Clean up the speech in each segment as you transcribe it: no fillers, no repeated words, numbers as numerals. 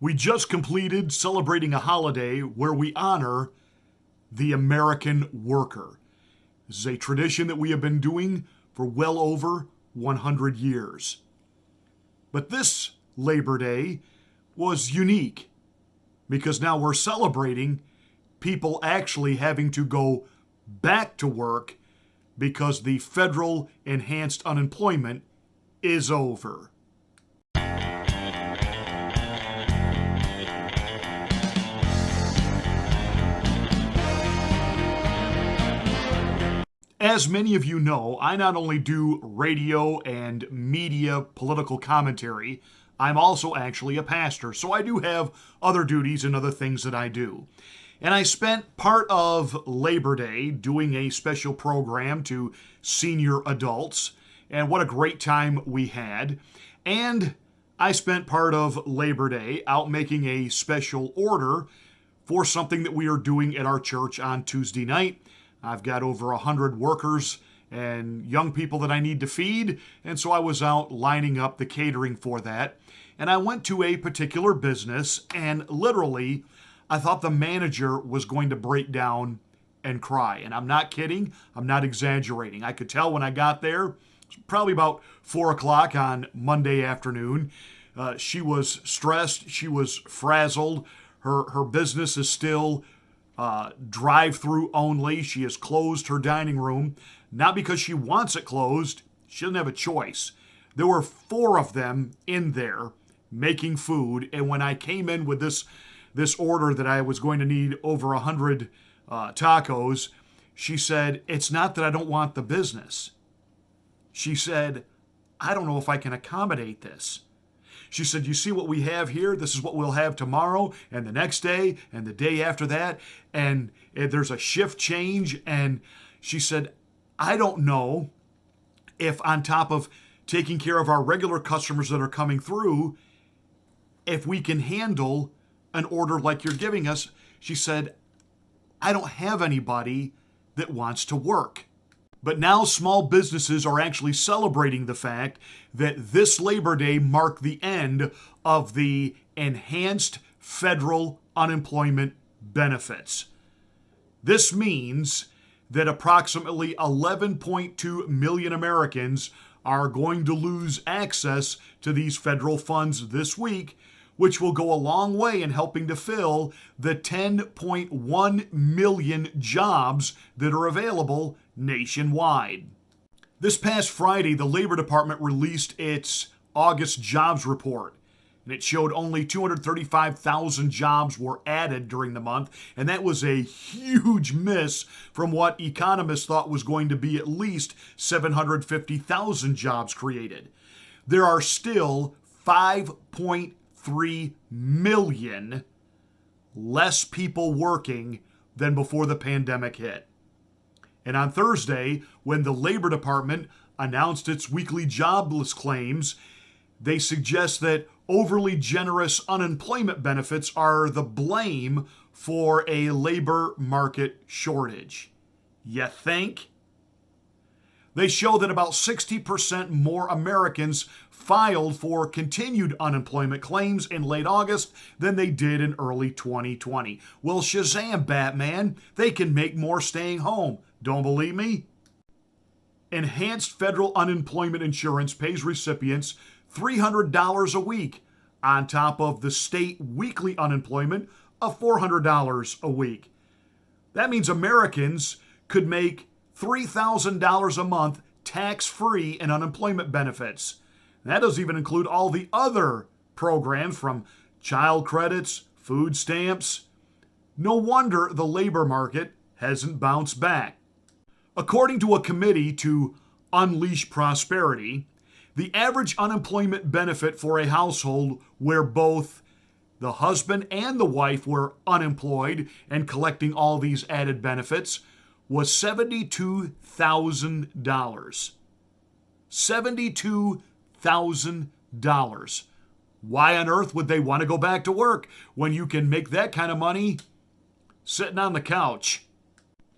We just completed celebrating a holiday where we honor the American worker. This is a tradition that we have been doing for well over 100 years. But this Labor Day was unique because now we're celebrating people actually having to go back to work because the federal enhanced unemployment is over. As many of you know, I not only do radio and media political commentary, I'm also actually a pastor, so I do have other duties and other things that I do. And I spent part of Labor Day doing a special program to senior adults, and what a great time we had. And I spent part of Labor Day out making a special order for something that we are doing at our church on Tuesday night. I've got over 100 workers and young people that I need to feed, and so I was out lining up the catering for that. And I went to a particular business, and literally, I thought the manager was going to break down and cry. And I'm not kidding, I'm not exaggerating. I could tell when I got there, probably about 4 o'clock on Monday afternoon. She was stressed, she was frazzled. Her business is still drive-through only. She has closed her dining room, not because she wants it closed. She doesn't have a choice. There were 4 of them in there making food, and when I came in with this order that I was going to need over 100 tacos, she said, "It's not that I don't want the business." She said, "I don't know if I can accommodate this." She said, "You see what we have here? This is what we'll have tomorrow and the next day and the day after that. And there's a shift change." And she said, "I don't know if on top of taking care of our regular customers that are coming through, if we can handle an order like you're giving us." She said, "I don't have anybody that wants to work." But now small businesses are actually celebrating the fact that this Labor Day marked the end of the enhanced federal unemployment benefits. This means that approximately 11.2 million Americans are going to lose access to these federal funds this week, which will go a long way in helping to fill the 10.1 million jobs that are available nationwide. This past Friday, the Labor Department released its August jobs report, and it showed only 235,000 jobs were added during the month, and that was a huge miss from what economists thought was going to be at least 750,000 jobs created. There are still 5.3 million less people working than before the pandemic hit. And on Thursday, when the Labor Department announced its weekly jobless claims, they suggest that overly generous unemployment benefits are the blame for a labor market shortage. You think? They show that about 60% more Americans filed for continued unemployment claims in late August than they did in early 2020. Well, Shazam, Batman, they can make more staying home. Don't believe me? Enhanced federal unemployment insurance pays recipients $300 a week on top of the state weekly unemployment of $400 a week. That means Americans could make $3,000 a month tax-free in unemployment benefits. That doesn't even include all the other programs from child credits, food stamps. No wonder the labor market hasn't bounced back. According to a committee to Unleash Prosperity, the average unemployment benefit for a household where both the husband and the wife were unemployed and collecting all these added benefits was $72,000. $72,000. Why on earth would they want to go back to work when you can make that kind of money sitting on the couch?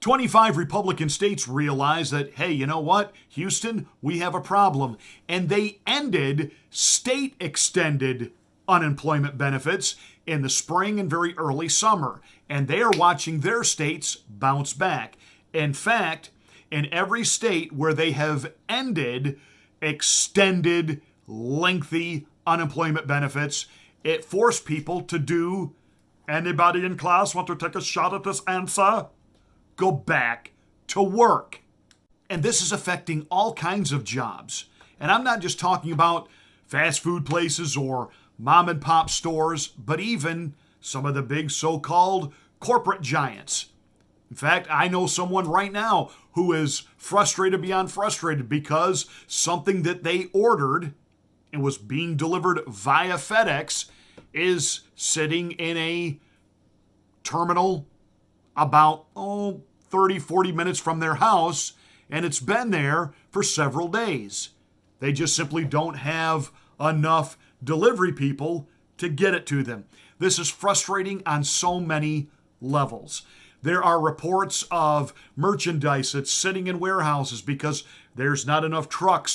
25 Republican states realized that, hey, you know what? Houston, we have a problem. And they ended state extended unemployment benefits in the spring and very early summer, and they are watching their states bounce back. In fact, in every state where they have ended extended, lengthy unemployment benefits, it forced people to do, anybody in class want to take a shot at this answer? Go back to work. And this is affecting all kinds of jobs. And I'm not just talking about fast food places or mom and pop stores, but even some of the big so-called corporate giants. In fact, I know someone right now who is frustrated beyond frustrated because something that they ordered and was being delivered via FedEx is sitting in a terminal about 30, 40 minutes from their house, and it's been there for several days. They just simply don't have enough delivery people to get it to them. This is frustrating on so many levels. There are reports of merchandise that's sitting in warehouses because there's not enough truck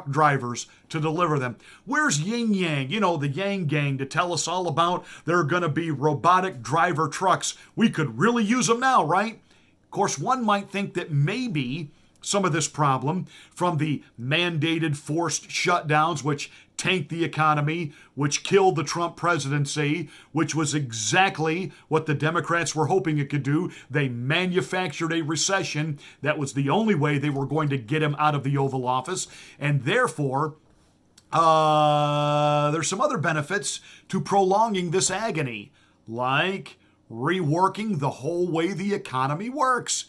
drivers to deliver them. Where's Yin Yang, the Yang Gang, to tell us all about there are going to be robotic driver trucks? We could really use them now, right? Of course, one might think that maybe some of this problem from the mandated forced shutdowns, which tanked the economy, which killed the Trump presidency, which was exactly what the Democrats were hoping it could do. They manufactured a recession. That was the only way they were going to get him out of the Oval Office. And therefore, there's some other benefits to prolonging this agony, like reworking the whole way the economy works.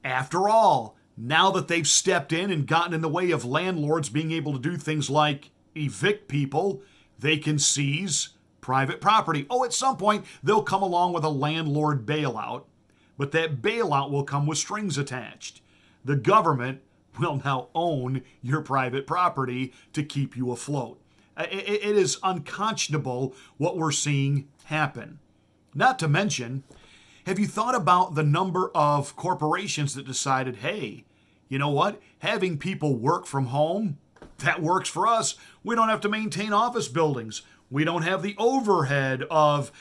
After all, now that they've stepped in and gotten in the way of landlords being able to do things like evict people, they can seize private property. At some point, they'll come along with a landlord bailout, but that bailout will come with strings attached. The government will now own your private property to keep you afloat. It is unconscionable what we're seeing happen. Not to mention, have you thought about the number of corporations that decided, hey, you know what? Having people work from home, that works for us. We don't have to maintain office buildings. We don't have the overhead of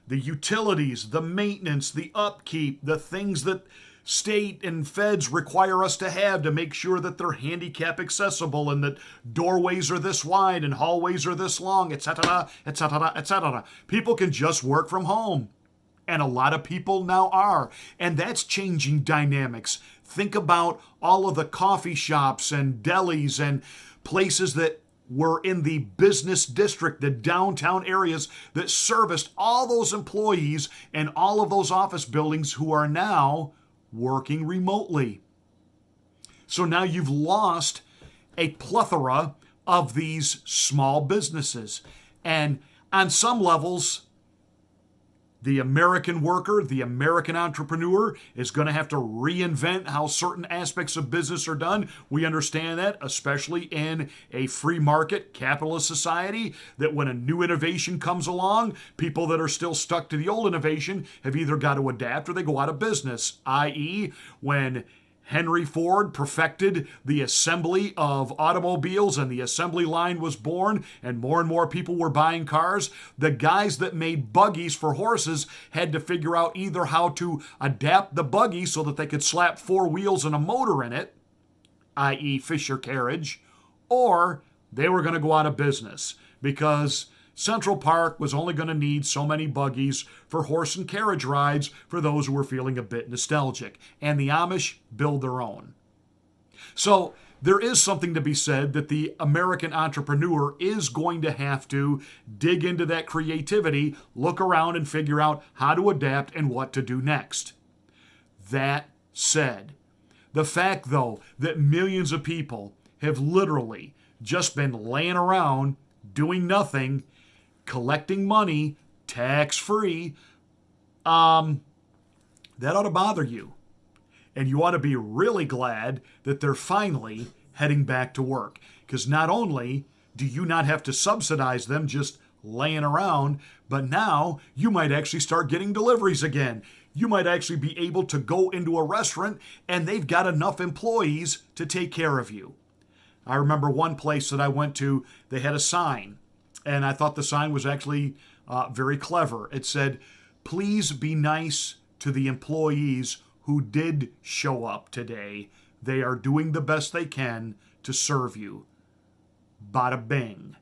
the utilities, the maintenance, the upkeep, the things that state and feds require us to have to make sure that they're handicap accessible and that doorways are this wide and hallways are this long, etc., etc., etc. People can just work from home. And a lot of people now are. And that's changing dynamics. Think about all of the coffee shops and delis and places that were in the business district, the downtown areas that serviced all those employees and all of those office buildings who are now working remotely. So now you've lost a plethora of these small businesses. And on some levels, the American worker, the American entrepreneur is going to have to reinvent how certain aspects of business are done. We understand that, especially in a free market capitalist society, that when a new innovation comes along, people that are still stuck to the old innovation have either got to adapt or they go out of business, i.e., when Henry Ford perfected the assembly of automobiles and the assembly line was born and more people were buying cars. The guys that made buggies for horses had to figure out either how to adapt the buggy so that they could slap 4 wheels and a motor in it, i.e. Fisher carriage, or they were going to go out of business because Central Park was only going to need so many buggies for horse and carriage rides for those who were feeling a bit nostalgic. And the Amish build their own. So there is something to be said that the American entrepreneur is going to have to dig into that creativity, look around and figure out how to adapt and what to do next. That said, the fact, though, that millions of people have literally just been laying around doing nothing, collecting money, tax-free, that ought to bother you. And you ought to be really glad that they're finally heading back to work. Because not only do you not have to subsidize them just laying around, but now you might actually start getting deliveries again. You might actually be able to go into a restaurant and they've got enough employees to take care of you. I remember one place that I went to, they had a sign. and I thought the sign was actually very clever. It said, "Please be nice to the employees who did show up today. They are doing the best they can to serve you." Bada bing.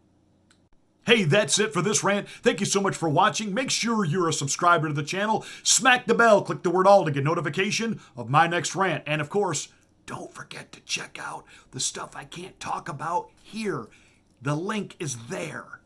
Hey, that's it for this rant. Thank you so much for watching. Make sure you're a subscriber to the channel. Smack the bell, click the word all to get notification of my next rant. And of course, don't forget to check out the stuff I can't talk about here. The link is there.